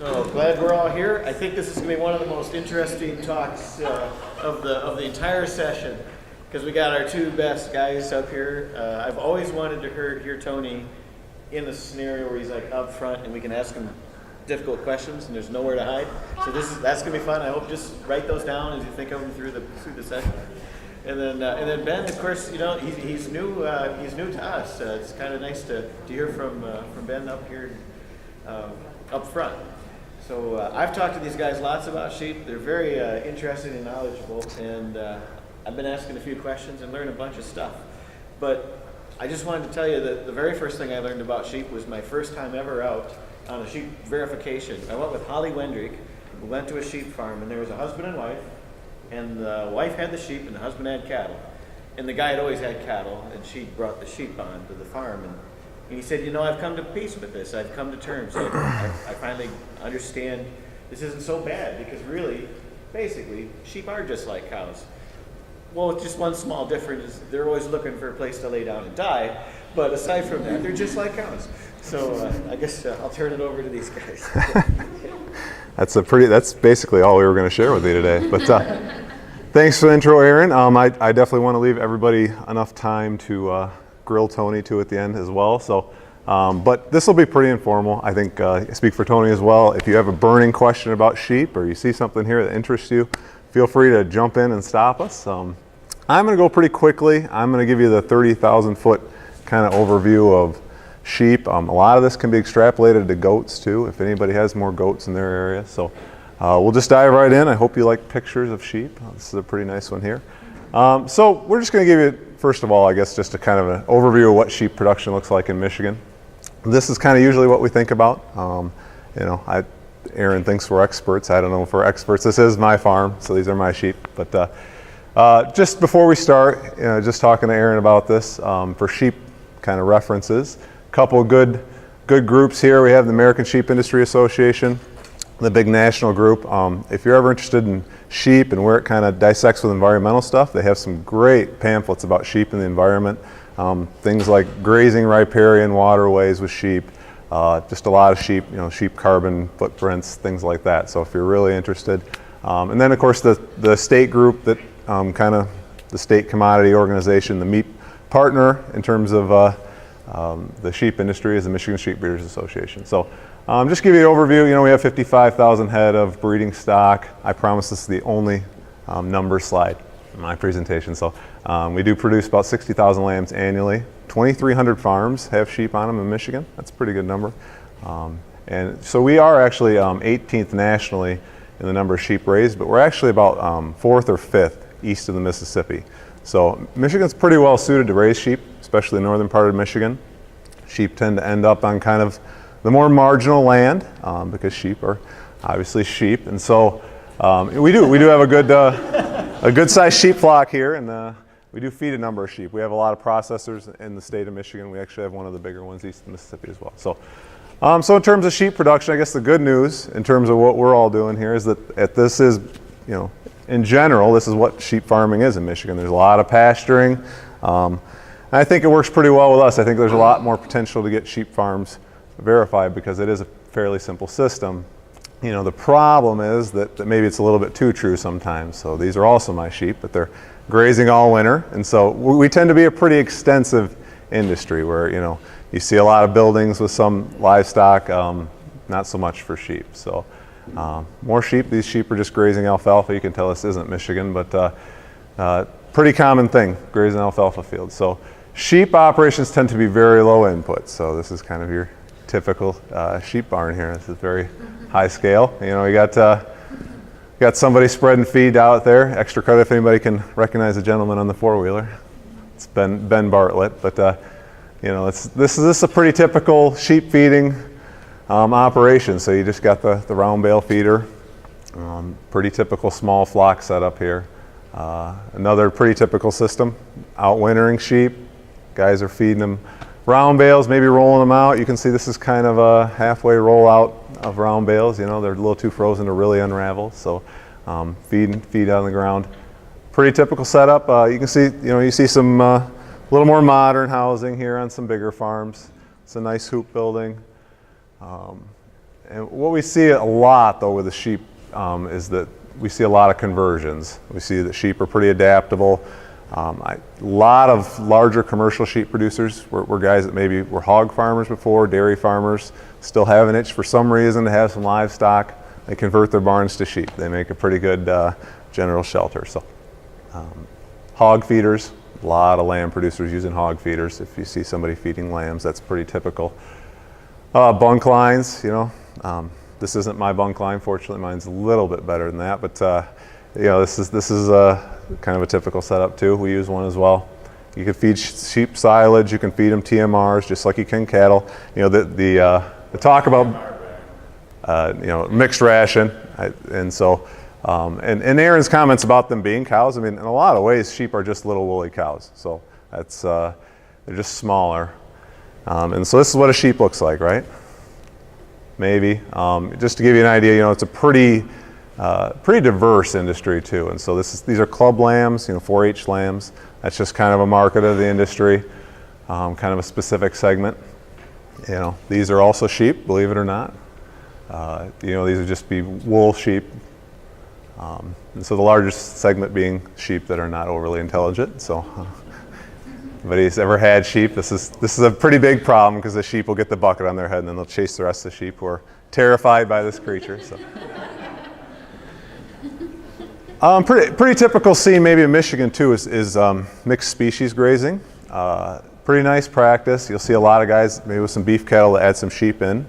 Oh, glad we're all here. I think this is going to be one of the most interesting talks of the entire session, because we got our two best guys up here. I've always wanted to hear Tony in a scenario where he's like up front and we can ask him difficult questions and there's nowhere to hide. So that's going to be fun. I hope just write those down as you think of them through the session. And then Ben, of course, you know, he's new to us. It's kind of nice to hear from Ben up here up front. So I've talked to these guys lots about sheep. They're very interesting and knowledgeable, and I've been asking a few questions and learned a bunch of stuff. But I just wanted to tell you that the very first thing I learned about sheep was my first time ever out on a sheep verification. I went with Holly Wendrick. We went to a sheep farm, and there was a husband and wife, and the wife had the sheep and the husband had cattle. And the guy had always had cattle, and she brought the sheep on to the farm. And he said, you know, I've come to peace with this. I've come to terms. I finally understand this isn't so bad, because really, basically, sheep are just like cows. Well, just one small difference is they're always looking for a place to lay down and die. But aside from that, they're just like cows. So I guess I'll turn it over to these guys. That's basically all we were going to share with you today. But thanks for the intro, Aaron. I definitely want to leave everybody enough time to grill Tony too at the end as well. So, but this will be pretty informal. I think I speak for Tony as well. If you have a burning question about sheep or you see something here that interests you, feel free to jump in and stop us. I'm going to go pretty quickly. I'm going to give you the 30,000 foot kind of overview of sheep. A lot of this can be extrapolated to goats too, if anybody has more goats in their area. So we'll just dive right in. I hope you like pictures of sheep. This is a pretty nice one here. So we're just going to give you, first of all, I guess, just a kind of an overview of what sheep production looks like in Michigan. This is kind of usually what we think about. You know, Aaron thinks we're experts. I don't know if we're experts. This is my farm, so these are my sheep. But just before we start, just talking to Aaron about this, for sheep kind of references, a couple of good groups here. We have the American Sheep Industry Association, the big national group. If you're ever interested in sheep and where it kind of dissects with environmental stuff, they have some great pamphlets about sheep and the environment. Things like grazing riparian waterways with sheep, just a lot of sheep, you know, sheep carbon footprints, things like that. So if you're really interested. And then of course the state group that kind of the state commodity organization, the MAEAP partner in terms of the sheep industry is the Michigan Sheep Breeders Association. So just give you an overview. You know, we have 55,000 head of breeding stock. I promise this is the only number slide in my presentation. So we do produce about 60,000 lambs annually. 2,300 farms have sheep on them in Michigan. That's a pretty good number. And so we are actually 18th nationally in the number of sheep raised, but we're actually about 4th or 5th east of the Mississippi. So Michigan's pretty well suited to raise sheep, especially the northern part of Michigan. Sheep tend to end up on kind of the more marginal land because sheep are obviously sheep, and so we do have a good sized sheep flock here, and we do feed a number of sheep. We have a lot of processors in the state of Michigan. We actually have one of the bigger ones east of Mississippi as well. So in terms of sheep production, I guess the good news in terms of what we're all doing here is that this is, you know, in general, this is what sheep farming is in Michigan. There's a lot of pasturing. I think it works pretty well with us. I think there's a lot more potential to get sheep farms verified because it is a fairly simple system. You know, the problem is that maybe it's a little bit too true sometimes. So these are also my sheep, but they're grazing all winter. And so we tend to be a pretty extensive industry where, you know, you see a lot of buildings with some livestock, not so much for sheep. So more sheep. These sheep are just grazing alfalfa. You can tell this isn't Michigan, but pretty common thing, grazing alfalfa fields. So sheep operations tend to be very low input. So this is kind of your typical sheep barn here. This is very high scale. You know, you got somebody spreading feed out there. Extra credit if anybody can recognize the gentleman on the four-wheeler. It's Ben Bartlett. But you know, this is a pretty typical sheep feeding operation. So you just got the round bale feeder. Pretty typical small flock setup here. Another pretty typical system, outwintering sheep. Guys are feeding them round bales, maybe rolling them out. You can see this is kind of a halfway roll out of round bales. You know, they're a little too frozen to really unravel. So feed on the ground. Pretty typical setup. You can see, you know, you see some little more modern housing here on some bigger farms. It's a nice hoop building. And what we see a lot, though, with the sheep is that we see a lot of conversions. We see that sheep are pretty adaptable. A lot of larger commercial sheep producers were guys that maybe were hog farmers before, dairy farmers, still have an itch for some reason to have some livestock. They convert their barns to sheep. They make a pretty good general shelter. So, hog feeders, a lot of lamb producers using hog feeders. If you see somebody feeding lambs, that's pretty typical. Bunk lines, this isn't my bunk line. Fortunately, mine's a little bit better than that. But this is kind of a typical setup too. We use one as well. You can feed sheep silage. You can feed them TMRs just like you can cattle. The talk about mixed ration, and so and Aaron's comments about them being cows. I mean, in a lot of ways, sheep are just little woolly cows. So that's they're just smaller. And so this is what a sheep looks like, right? Maybe. Just to give you an idea, it's a pretty diverse industry too. And so these are club lambs, 4-H lambs. That's just kind of a market of the industry, kind of a specific segment. These are also sheep, believe it or not. These would just be wool sheep. And so the largest segment being sheep that are not overly intelligent. So. Anybody's ever had sheep? This is a pretty big problem because the sheep will get the bucket on their head and then they'll chase the rest of the sheep who are terrified by this creature. So, pretty typical scene maybe in Michigan too is mixed species grazing. Pretty nice practice. You'll see a lot of guys maybe with some beef cattle to add some sheep in.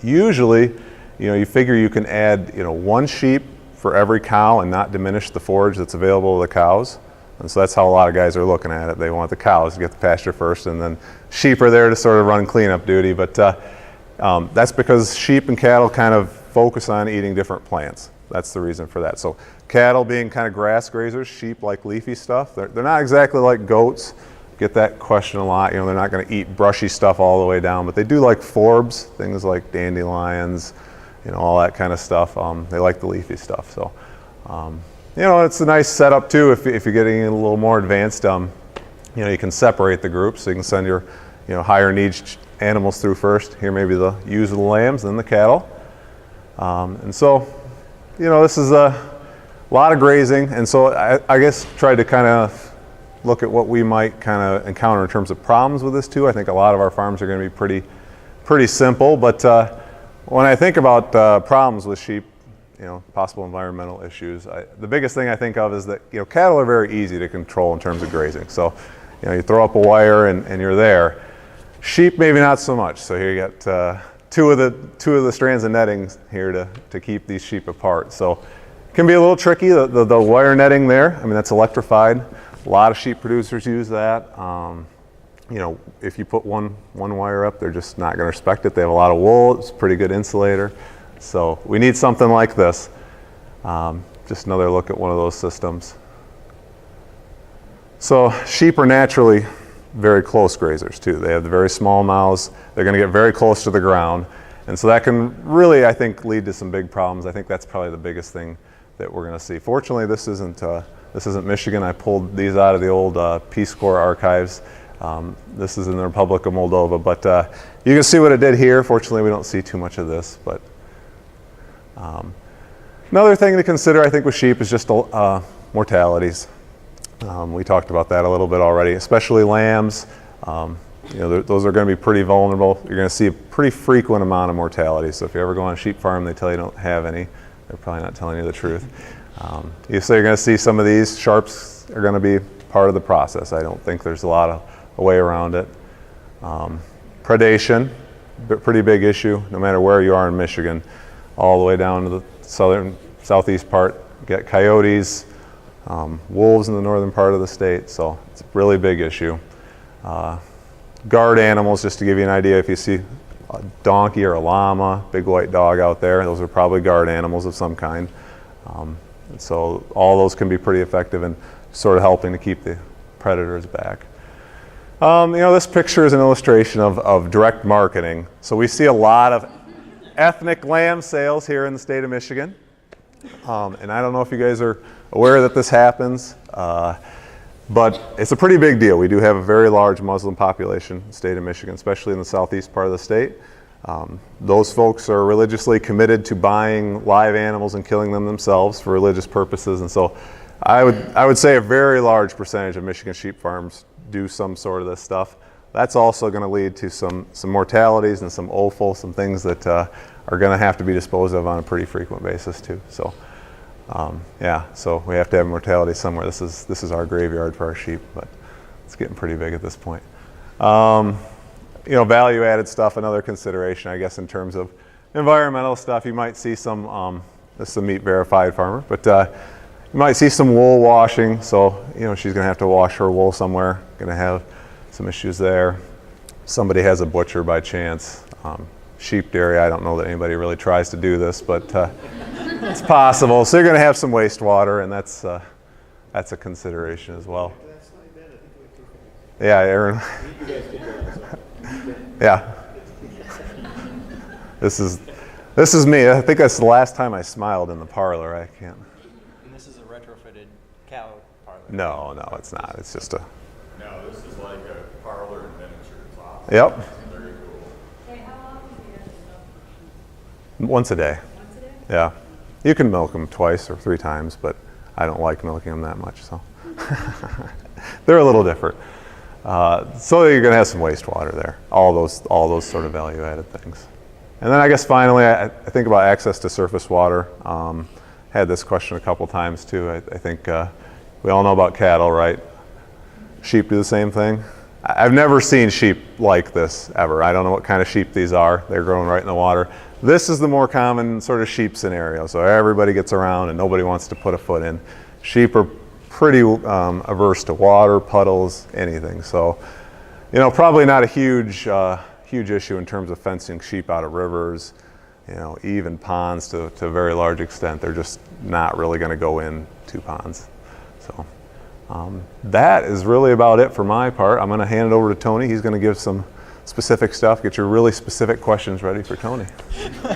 Usually, you figure you can add one sheep for every cow and not diminish the forage that's available to the cows. And so that's how a lot of guys are looking at it. They want the cows to get the pasture first, and then sheep are there to sort of run cleanup duty. But that's because sheep and cattle kind of focus on eating different plants. That's the reason for that. So cattle being kind of grass grazers, sheep like leafy stuff. They're not exactly like goats. Get that question a lot. They're not going to eat brushy stuff all the way down, but they do like forbs, things like dandelions, all that kind of stuff. They like the leafy stuff. So. It's a nice setup too if you're getting a little more advanced. You can separate the groups, so you can send your higher needs animals through first. Here maybe the ewes of the lambs, then the cattle. And so, this is a lot of grazing. And so I guess tried to kind of look at what we might kind of encounter in terms of problems with this too. I think a lot of our farms are going to be pretty simple. But when I think about problems with sheep, possible environmental issues. The biggest thing I think of is that, cattle are very easy to control in terms of grazing. So, you throw up a wire and you're there. Sheep, maybe not so much. So here you got two of the strands of netting here to keep these sheep apart. So it can be a little tricky, the wire netting there. I mean, that's electrified. A lot of sheep producers use that. If you put one wire up, they're just not going to respect it. They have a lot of wool. It's a pretty good insulator. So we need something like this. Just another look at one of those systems. So sheep are naturally very close grazers too. They have the very small mouths. They're going to get very close to the ground. And so that can really, I think, lead to some big problems. I think that's probably the biggest thing that we're going to see. Fortunately, this isn't Michigan. I pulled these out of the old Peace Corps archives. This is in the Republic of Moldova. But you can see what it did here. Fortunately, we don't see too much of this. But another thing to consider, I think, with sheep is just mortalities. We talked about that a little bit already, especially lambs. Those are going to be pretty vulnerable. You're going to see a pretty frequent amount of mortality. So if you ever go on a sheep farm, they tell you don't have any. They're probably not telling you the truth. So you're going to see some of these. Sharps are going to be part of the process. I don't think there's a lot of a way around it. Predation, pretty big issue, no matter where you are in Michigan. All the way down to the southeast part, you get coyotes, wolves in the northern part of the state, so it's a really big issue. Guard animals, just to give you an idea, if you see a donkey or a llama, big white dog out there, those are probably guard animals of some kind. So all those can be pretty effective in sort of helping to keep the predators back. This picture is an illustration of direct marketing. So we see a lot of ethnic lamb sales here in the state of Michigan. And I don't know if you guys are aware that this happens, but it's a pretty big deal. We do have a very large Muslim population in the state of Michigan, especially in the southeast part of the state. Those folks are religiously committed to buying live animals and killing them themselves for religious purposes, and so I would say a very large percentage of Michigan sheep farms do some sort of this stuff. That's also going to lead to some mortalities and some offal, some things that are going to have to be disposed of on a pretty frequent basis too. So yeah, so we have to have mortality somewhere. This is our graveyard for our sheep, but it's getting pretty big at this point. You know, value-added stuff, another consideration, I guess, in terms of environmental stuff. You might see some, this is a meat verified farmer, but you might see some wool washing. So, you know, she's gonna have to wash her wool somewhere, gonna have some issues there. Somebody has a butcher by chance. Sheep dairy, I don't know that anybody really tries to do this, but it's possible. So you're gonna have some wastewater, and that's a consideration as well. Yeah, Aaron. Yeah. This is me. I think that's the last time I smiled in the parlor. I can't. And this is a retrofitted cow parlor. No, it's not. It's just a. No, this is like a parlor in miniature. It's awesome. Yep. Very cool. Hey, how often do you have to milk? Once a day. Once a day? Yeah. You can milk them twice or 3 times, but I don't like milking them that much, so. They're a little different. So you're going to have some wastewater there. All those sort of value-added things. And then I guess finally, I think about access to surface water. Had this question a couple times too. I think we all know about cattle, right? Sheep do the same thing. I've never seen sheep like this ever. I don't know what kind of sheep these are. They're growing right in the water. This is the more common sort of sheep scenario. So everybody gets around and nobody wants to put a foot in. Sheep are pretty averse to water, puddles, anything. So, you know, probably not a huge issue in terms of fencing sheep out of rivers, you know, even ponds to a very large extent. They're just not really going to go into ponds. So that is really about it for my part. I'm going to hand it over to Tony. He's going to give some specific stuff. Get your really specific questions ready for Tony. I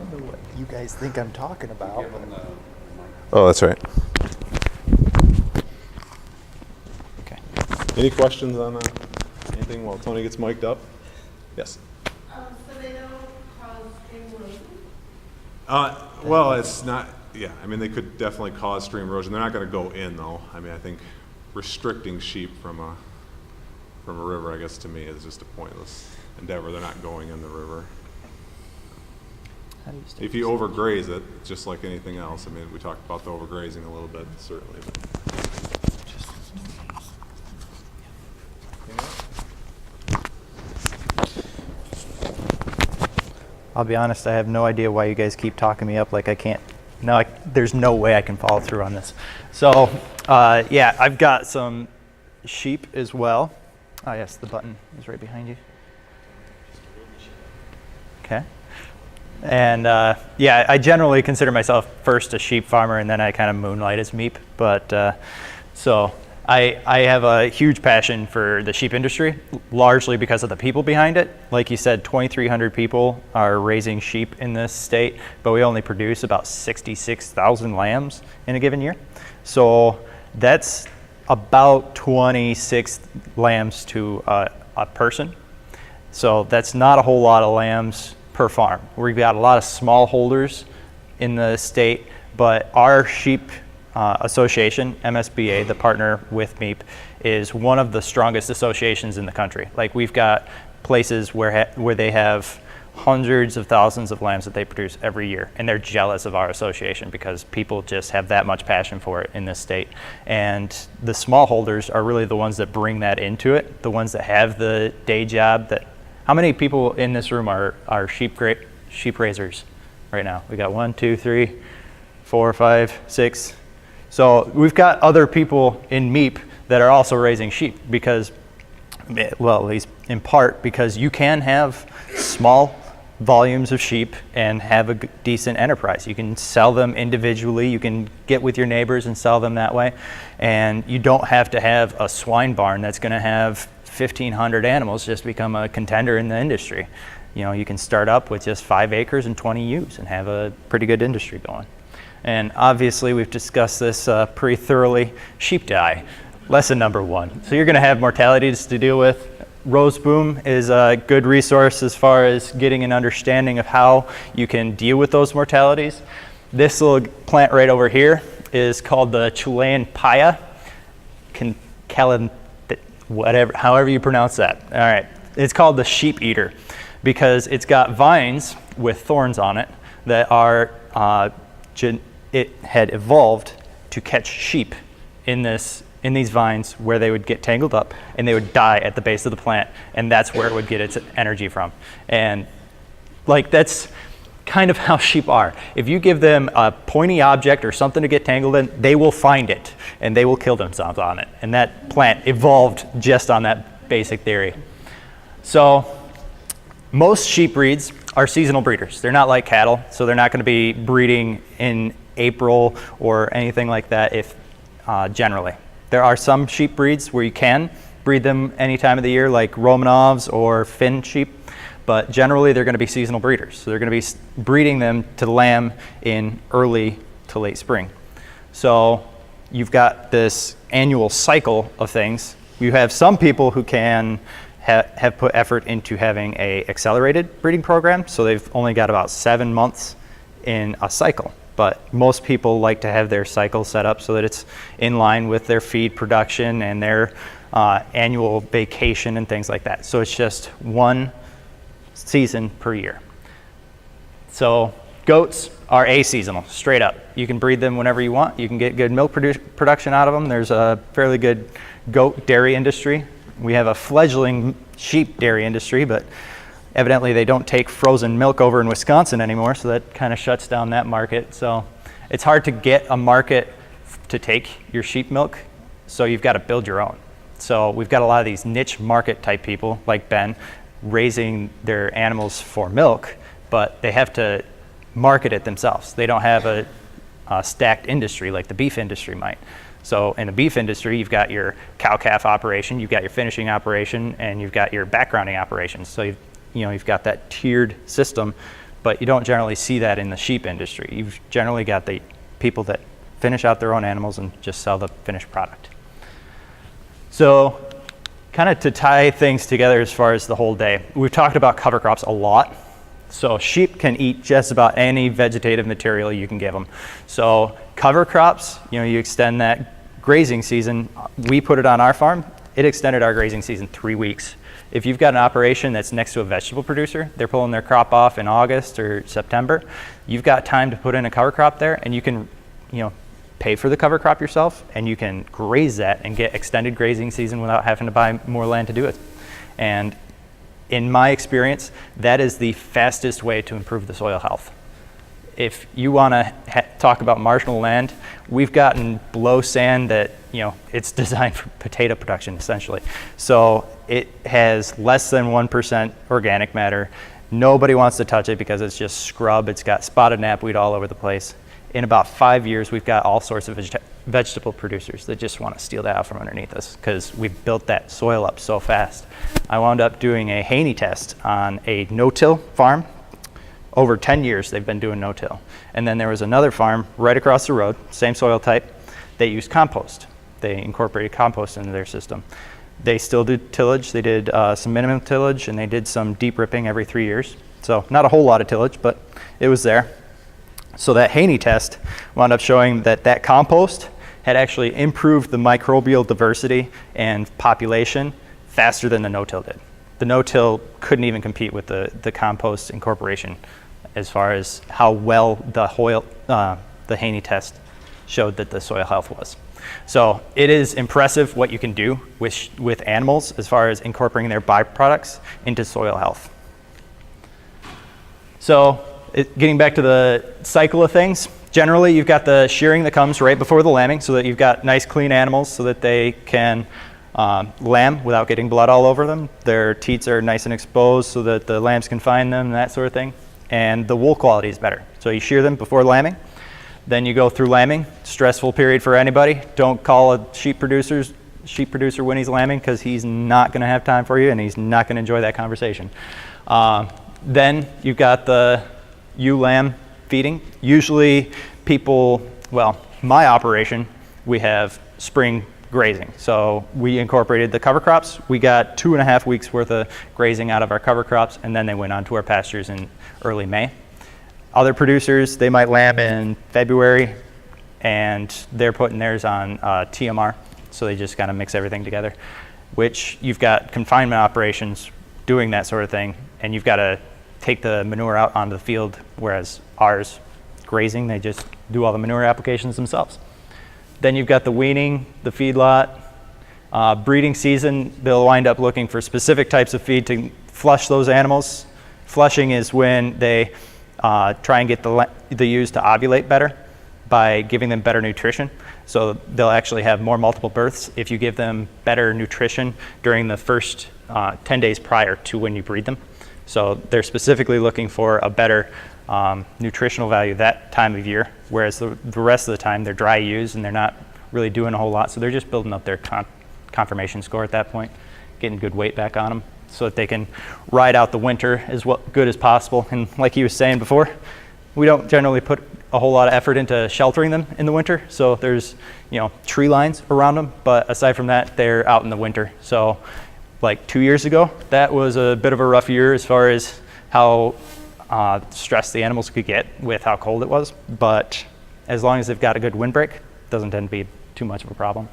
don't know what you guys think I'm talking about. Oh, that's right. Okay. Any questions on anything while Tony gets mic'd up? Yes. So they don't cause stream erosion? Well, it's not, yeah, I mean, they could definitely cause stream erosion. They're not going to go in, though. I mean, I think restricting sheep from a river, I guess, to me, is just a pointless endeavor. They're not going in the river. How do you start If you overgraze it, it's just like anything else. I mean, we talked about the overgrazing a little bit, certainly. But. I'll be honest, I have no idea why you guys keep talking me up like I can't. No, there's no way I can follow through on this. So, yeah, I've got some sheep as well. Oh, yes, the button is right behind you. Okay. And, yeah, I generally consider myself first a sheep farmer, and then I kind of moonlight as MEAP. But, so I have a huge passion for the sheep industry, largely because of the people behind it. Like you said, 2,300 people are raising sheep in this state, but we only produce about 66,000 lambs in a given year. So that's about 26 lambs to a person. So that's not a whole lot of lambs per farm. We've got a lot of small holders in the state, but our sheep association, MSBA, the partner with MEAP, is one of the strongest associations in the country. Like, we've got places where they have hundreds of thousands of lambs that they produce every year, and they're jealous of our association because people just have that much passion for it in this state. And the smallholders are really the ones that bring that into it, the ones that have the day job. How many people in this room are sheep raisers right now? We got 1, 2, 3, 4, 5, 6. So we've got other people in MEAP that are also raising sheep because, well, at least in part, because you can have small volumes of sheep and have a decent enterprise. You can sell them individually. You can get with your neighbors and sell them that way. And you don't have to have a swine barn that's going to have 1,500 animals just become a contender in the industry. You know, you can start up with just 5 acres and 20 ewes and have a pretty good industry going. And obviously, we've discussed this pretty thoroughly. Sheep die, lesson number 1. So you're going to have mortalities to deal with. Roseboom is a good resource as far as getting an understanding of how you can deal with those mortalities. This little plant right over here is called the Chilean paya, whatever, however you pronounce that. All right, it's called the sheep eater because it's got vines with thorns on it that are, it had evolved to catch sheep in these vines where they would get tangled up and they would die at the base of the plant, and that's where it would get its energy from. And like that's kind of how sheep are. If you give them a pointy object or something to get tangled in, they will find it and they will kill themselves on it. And that plant evolved just on that basic theory. So most sheep breeds are seasonal breeders. They're not like cattle, so they're not going to be breeding in April or anything like that if generally. There are some sheep breeds where you can breed them any time of the year, like Romanovs or Finn sheep, but generally they're going to be seasonal breeders. So they're going to be breeding them to lamb in early to late spring. So you've got this annual cycle of things. You have some people who can have put effort into having a accelerated breeding program, so they've only got about 7 months in a cycle. But most people like to have their cycle set up so that it's in line with their feed production and their annual vacation and things like that. So it's just one season per year. So goats are aseasonal, straight up. You can breed them whenever you want. You can get good milk production out of them. There's a fairly good goat dairy industry. We have a fledgling sheep dairy industry, but evidently they don't take frozen milk over in Wisconsin anymore, so that kind of shuts down that market. So it's hard to get a market to take your sheep milk, so you've got to build your own. So we've got a lot of these niche market type people like Ben raising their animals for milk, but they have to market it themselves. They don't have a stacked industry like the beef industry might. So in the beef industry, you've got your cow-calf operation, you've got your finishing operation, and you've got your backgrounding operations. So you've got that tiered system, but you don't generally see that in the sheep industry. You've generally got the people that finish out their own animals and just sell the finished product. So kind of to tie things together as far as the whole day, we've talked about cover crops a lot. So sheep can eat just about any vegetative material you can give them. So cover crops, you extend that grazing season. We put it on our farm. It extended our grazing season 3 weeks. If you've got an operation that's next to a vegetable producer, they're pulling their crop off in August or September, you've got time to put in a cover crop there, and you can, pay for the cover crop yourself, and you can graze that and get extended grazing season without having to buy more land to do it. And in my experience, that is the fastest way to improve the soil health. If you want to talk about marginal land, we've gotten below sand that, it's designed for potato production essentially. So it has less than 1% organic matter. Nobody wants to touch it because it's just scrub. It's got spotted knapweed all over the place. In about 5 years, we've got all sorts of vegetable producers that just want to steal that out from underneath us because we built that soil up so fast. I wound up doing a Haney test on a no-till farm. Over 10 years, they've been doing no-till. And then there was another farm right across the road, same soil type. They used compost. They incorporated compost into their system. They still did tillage. They did some minimum tillage, and they did some deep ripping every 3 years. So not a whole lot of tillage, but it was there. So that Haney test wound up showing that compost had actually improved the microbial diversity and population faster than the no-till did. The no-till couldn't even compete with the compost incorporation as far as how well the Haney test showed that the soil health was. So it is impressive what you can do with animals as far as incorporating their byproducts into soil health. So getting back to the cycle of things, generally you've got the shearing that comes right before the lambing so that you've got nice clean animals so that they can lamb without getting blood all over them. Their teats are nice and exposed so that the lambs can find them and that sort of thing. And the wool quality is better. So you shear them before lambing. Then you go through lambing. Stressful period for anybody. Don't call a sheep producer when he's lambing because he's not going to have time for you and he's not going to enjoy that conversation. Then you've got the ewe lamb feeding. Usually people, my operation, we have spring grazing. So we incorporated the cover crops. We got 2.5 weeks worth of grazing out of our cover crops, and then they went on to our pastures in early May. Other producers, they might lamb in February, and they're putting theirs on TMR. So they just kind of mix everything together, which you've got confinement operations doing that sort of thing, and you've got to take the manure out onto the field, whereas ours, grazing, they just do all the manure applications themselves. Then you've got the weaning, the feedlot, breeding season. They'll wind up looking for specific types of feed to flush those animals. Flushing is when they try and get the ewes to ovulate better by giving them better nutrition. So they'll actually have more multiple births if you give them better nutrition during the first 10 days prior to when you breed them. So they're specifically looking for a better nutritional value that time of year, whereas the rest of the time they're dry ewes and they're not really doing a whole lot. So they're just building up their conformation score at that point, getting good weight back on them so that they can ride out the winter as good as possible. And like he was saying before, we don't generally put a whole lot of effort into sheltering them in the winter. So there's, tree lines around them, but aside from that, they're out in the winter. So like 2 years ago, that was a bit of a rough year as far as how stressed the animals could get with how cold it was. But as long as they've got a good windbreak, it doesn't tend to be too much of a problem.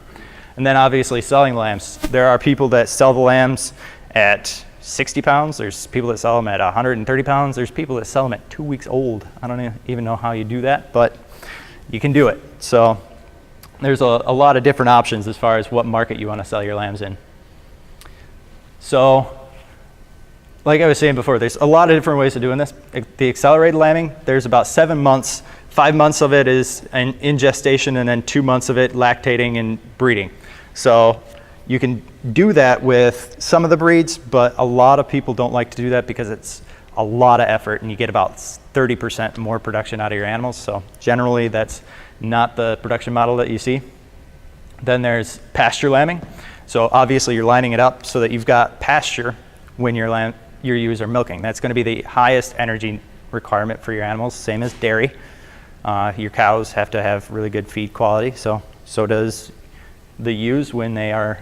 And then obviously selling lambs. There are people that sell the lambs at 60 pounds. There's people that sell them at 130 pounds. There's people that sell them at 2 weeks old. I don't even know how you do that, but you can do it. So there's a lot of different options as far as what market you want to sell your lambs in. So like I was saying before, there's a lot of different ways of doing this. The accelerated lambing, there's about 7 months. 5 months of it is in gestation, and then 2 months of it lactating and breeding. So you can do that with some of the breeds, but a lot of people don't like to do that because it's a lot of effort and you get about 30% more production out of your animals. So generally that's not the production model that you see. Then there's pasture lambing. So obviously you're lining it up so that you've got pasture when your ewes are milking. That's going to be the highest energy requirement for your animals, same as dairy. Your cows have to have really good feed quality, so does the ewes when they are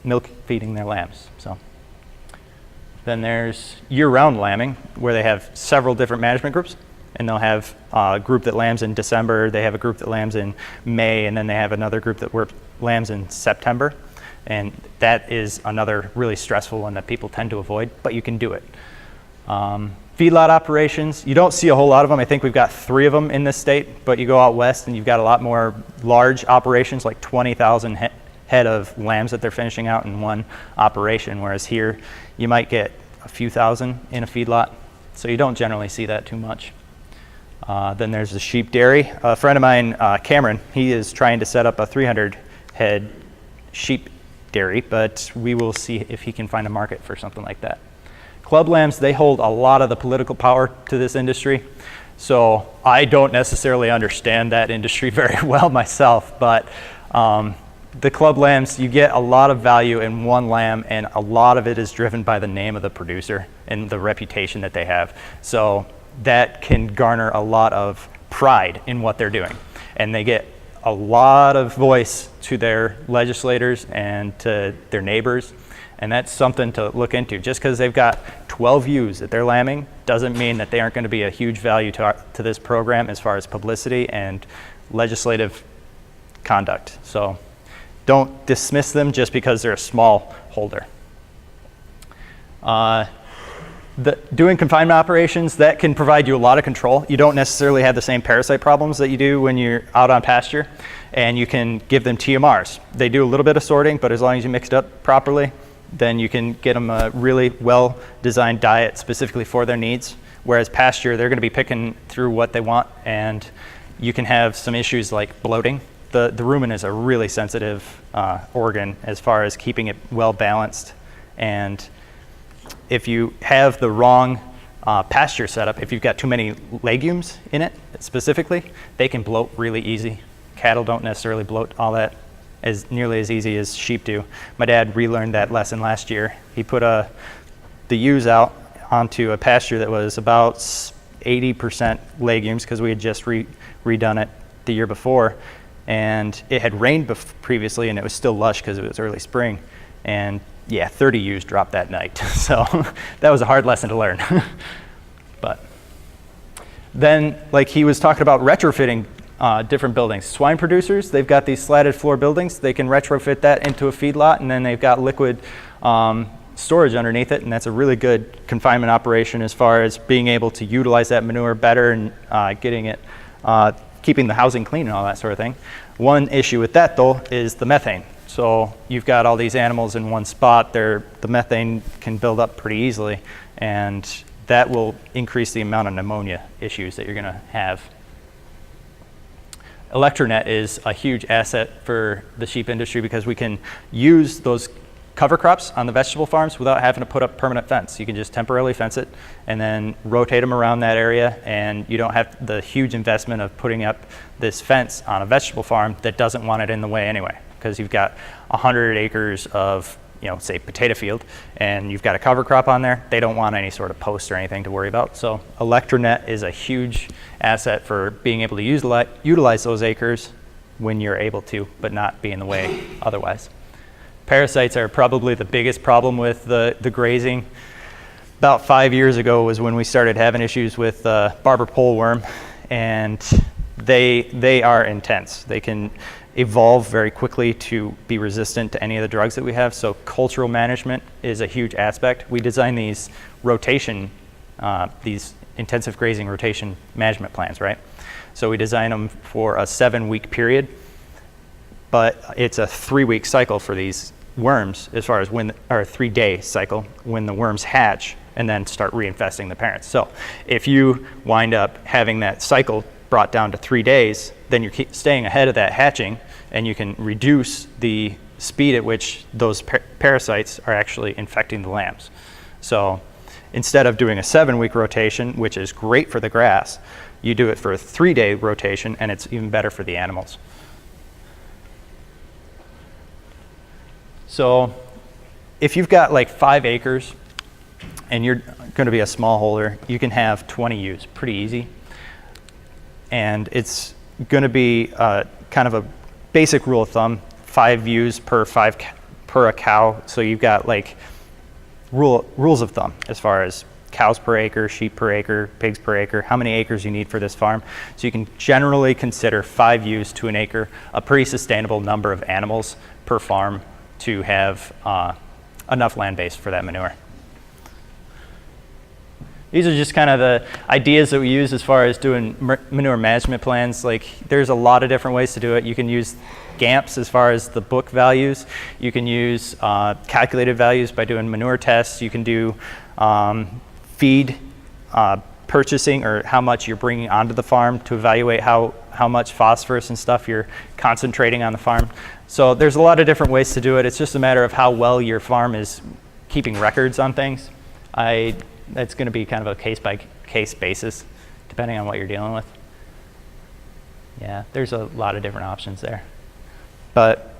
milk feeding their lambs. So then there's year-round lambing, where they have several different management groups, and they'll have a group that lambs in December, they have a group that lambs in May, and then they have another group that lambs in September. And that is another really stressful one that people tend to avoid, but you can do it. Feedlot operations, you don't see a whole lot of them. I think we've got 3 of them in this state, but you go out west and you've got a lot more large operations, like 20,000 head of lambs that they're finishing out in one operation, whereas here you might get a few thousand in a feedlot, so you don't generally see that too much. Then there's the sheep dairy. A friend of mine, Cameron, he is trying to set up a 300 head sheep dairy, but we will see if he can find a market for something like that. Club lambs, they hold a lot of the political power to this industry, so I don't necessarily understand that industry very well myself, but the club lambs, you get a lot of value in one lamb, and a lot of it is driven by the name of the producer and the reputation that they have. So that can garner a lot of pride in what they're doing, and they get a lot of voice to their legislators and to their neighbors, and that's something to look into. Just because they've got 12 ewes that they're lambing doesn't mean that they aren't going to be a huge value to this program as far as publicity and legislative conduct. So don't dismiss them just because they're a small holder. Doing confinement operations, that can provide you a lot of control. You don't necessarily have the same parasite problems that you do when you're out on pasture, and you can give them TMRs. They do a little bit of sorting, but as long as you mix it up properly, then you can get them a really well-designed diet specifically for their needs. Whereas pasture, they're going to be picking through what they want, and you can have some issues like bloating. The rumen is a really sensitive organ as far as keeping it well-balanced, and if you have the wrong pasture setup, if you've got too many legumes in it specifically, they can bloat really easy. Cattle don't necessarily bloat all that nearly as easy as sheep do. My dad relearned that lesson last year. He put the ewes out onto a pasture that was about 80% legumes because we had just redone it the year before, And it had rained previously, and it was still lush because it was early spring. And yeah, 30 ewes dropped that night. So that was a hard lesson to learn. But then, like he was talking about retrofitting different buildings. Swine producers, they've got these slatted floor buildings. They can retrofit that into a feedlot, and then they've got liquid storage underneath it, and that's a really good confinement operation as far as being able to utilize that manure better and getting it, keeping the housing clean and all that sort of thing. One issue with that, though, is the methane. So you've got all these animals in one spot. The methane can build up pretty easily, and that will increase the amount of pneumonia issues that you're going to have. Electronet is a huge asset for the sheep industry because we can use those cover crops on the vegetable farms without having to put up permanent fence. You can just temporarily fence it and then rotate them around that area, and you don't have the huge investment of putting up this fence on a vegetable farm that doesn't want it in the way anyway, because you've got 100 acres of, say potato field, and you've got a cover crop on there. They don't want any sort of post or anything to worry about. So Electronet is a huge asset for being able to utilize those acres when you're able to, but not be in the way otherwise. Parasites are probably the biggest problem with the grazing. About 5 years ago was when we started having issues with barber pole worm, and they are intense. They can evolve very quickly to be resistant to any of the drugs that we have. So cultural management is a huge aspect. We design these these intensive grazing rotation management plans, right? So we design them for a 7-week period, but it's a 3-week cycle for these worms as far as or a 3-day cycle when the worms hatch and then start reinfesting the parents. So if you wind up having that cycle brought down to 3 days, then you're staying ahead of that hatching, and you can reduce the speed at which those parasites are actually infecting the lambs. So instead of doing a 7-week rotation, which is great for the grass, you do it for a 3-day rotation, and it's even better for the animals. So if you've got like 5 acres and you're going to be a smallholder, you can have 20 ewes pretty easy. And it's going to be kind of a basic rule of thumb, 5 ewes per a cow. So you've got like rules of thumb as far as cows per acre, sheep per acre, pigs per acre, how many acres you need for this farm. So you can generally consider 5 ewes to an acre a pretty sustainable number of animals per farm to have enough land base for that manure. These are just kind of the ideas that we use as far as doing manure management plans. Like, there's a lot of different ways to do it. You can use GAMPs as far as the book values. You can use calculated values by doing manure tests. You can do feed purchasing, or how much you're bringing onto the farm to evaluate how much phosphorus and stuff you're concentrating on the farm. So there's a lot of different ways to do it. It's just a matter of how well your farm is keeping records on things. It's going to be kind of a case-by-case basis, depending on what you're dealing with. Yeah, there's a lot of different options there. But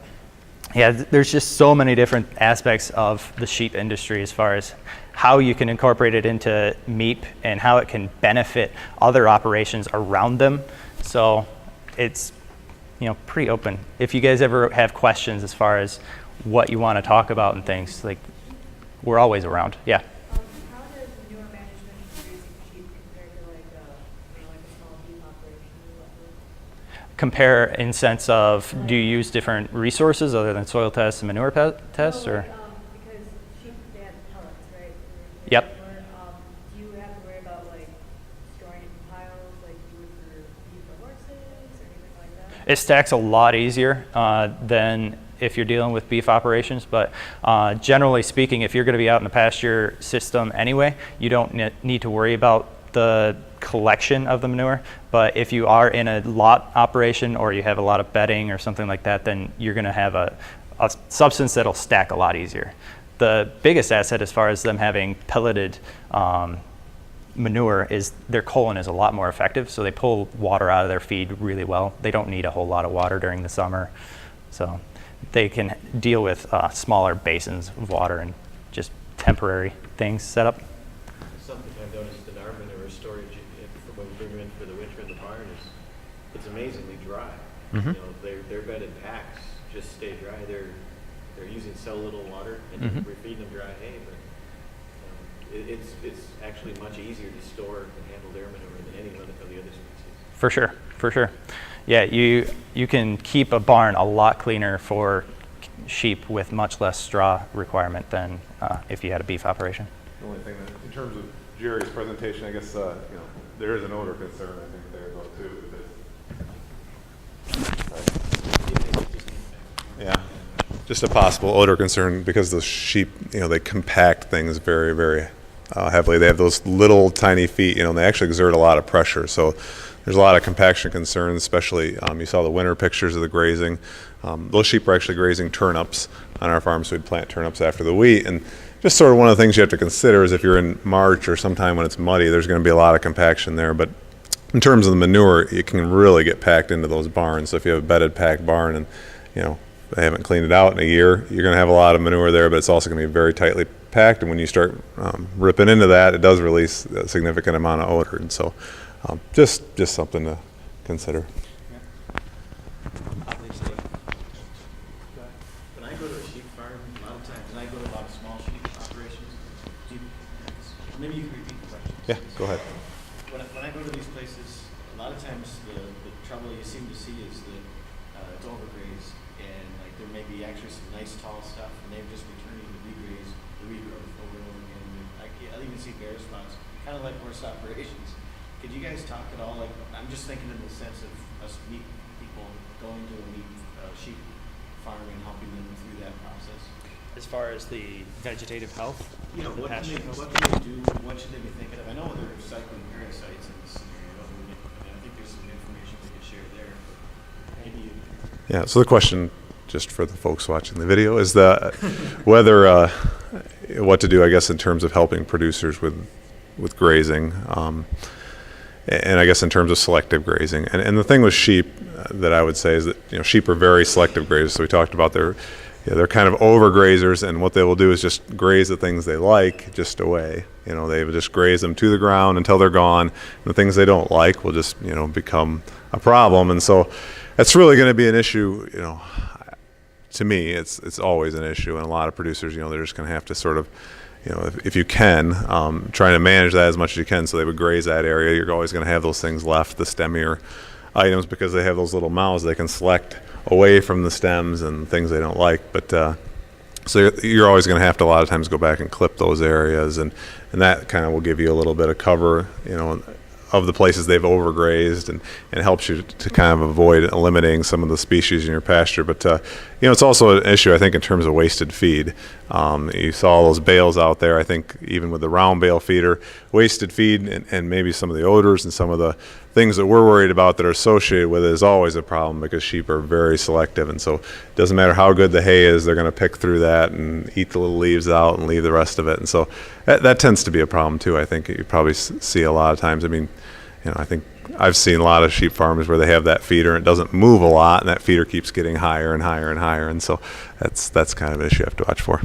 yeah, there's just so many different aspects of the sheep industry as far as how you can incorporate it into MAEAP and how it can benefit other operations around them. So it's, pretty open. If you guys ever have questions as far as what you want to talk about and things, like, we're always around. Yeah. How does manure management for raising sheep compare to like a small beef operation or whatnot? Compare in sense of, do you use different resources other than soil tests and manure tests, or? Because sheep, they have pellets, right? Yep. Do you have to worry about like storing it in piles like you would for beef or horses or anything like that? It stacks a lot easier than if you're dealing with beef operations, but generally speaking, if you're going to be out in the pasture system anyway, you don't need to worry about the collection of the manure. But if you are in a lot operation or you have a lot of bedding or something like that, then you're going to have a substance that'll stack a lot easier. The biggest asset as far as them having pelleted manure is their colon is a lot more effective, so they pull water out of their feed really well. They don't need a whole lot of water during the summer, so they can deal with smaller basins of water and just temporary things set up. Something I've noticed in our manure storage, when we bring them in for the winter in the barn, is it's amazingly dry. You know, their bedded packs just stay dry. They're using so little water, and we're feeding them dry hay, but it's actually much easier to store and handle their manure than any of the other species. For sure, for sure. Yeah, you can keep a barn a lot cleaner for sheep with much less straw requirement than if you had a beef operation. The only thing that, in terms of Jerry's presentation, I guess, there is an odor concern, I think, there though, too. Yeah, just a possible odor concern because the sheep, they compact things very, very heavily. They have those little tiny feet, and they actually exert a lot of pressure. So there's a lot of compaction concerns, especially you saw the winter pictures of the grazing. Those sheep are actually grazing turnips on our farm, so we'd plant turnips after the wheat. And just sort of one of the things you have to consider is if you're in March or sometime when it's muddy, there's going to be a lot of compaction there. But in terms of the manure, it can really get packed into those barns. So if you have a bedded packed barn and they haven't cleaned it out in a year, you're going to have a lot of manure there, but it's also going to be very tightly packed. And when you start ripping into that, it does release a significant amount of odor. And so just something to consider. When I go to a sheep farm, a lot of times, and I go to a lot of small sheep operations, maybe you can repeat the question. Yeah, go ahead. When I go to these places, a lot of times the trouble you seem to see is that it's overgrazed, and like there may be actually some nice tall stuff, and they're just returning to the regrowth over and over again. I'll even see bare spots, kind of like horse operations. Could you guys talk at all? Like, I'm just thinking in the sense of us meat people going to a meat sheep farm and helping them through that process. As far as the vegetative health, What can they do? What should they be thinking of? I know they're recycling parasites in this scenario, and I think there's some information we could share there. Maybe Yeah, so the question, just for the folks watching the video, is whether what to do, I guess, in terms of helping producers with grazing, and I guess in terms of selective grazing. And the thing with sheep that I would say is that sheep are very selective grazers. So we talked about they're kind of overgrazers, and what they will do is just graze the things they like just away. They will just graze them to the ground until they're gone. And the things they don't like will just become a problem. And so that's really going to be an issue. To me, it's always an issue, and a lot of producers, they're just going to have to sort of, if you can, trying to manage that as much as you can. So they would graze that area. You're always going to have those things left, the stemmier items, because they have those little mouths they can select away from the stems and things they don't like. But so you're always going to have to a lot of times go back and clip those areas, and that kind of will give you a little bit of cover, of the places they've overgrazed, and it helps you to kind of avoid eliminating some of the species in your pasture. But it's also an issue, I think, in terms of wasted feed. You saw those bales out there. I think even with the round bale feeder, wasted feed and maybe some of the odors and some of the things that we're worried about that are associated with it is always a problem, because sheep are very selective. And so it doesn't matter how good the hay is, they're going to pick through that and eat the little leaves out and leave the rest of it. And so that tends to be a problem too. I think you probably see a lot of times. I mean, I think I've seen a lot of sheep farms where they have that feeder and it doesn't move a lot, and that feeder keeps getting higher and higher and higher. And so that's kind of an issue you have to watch for.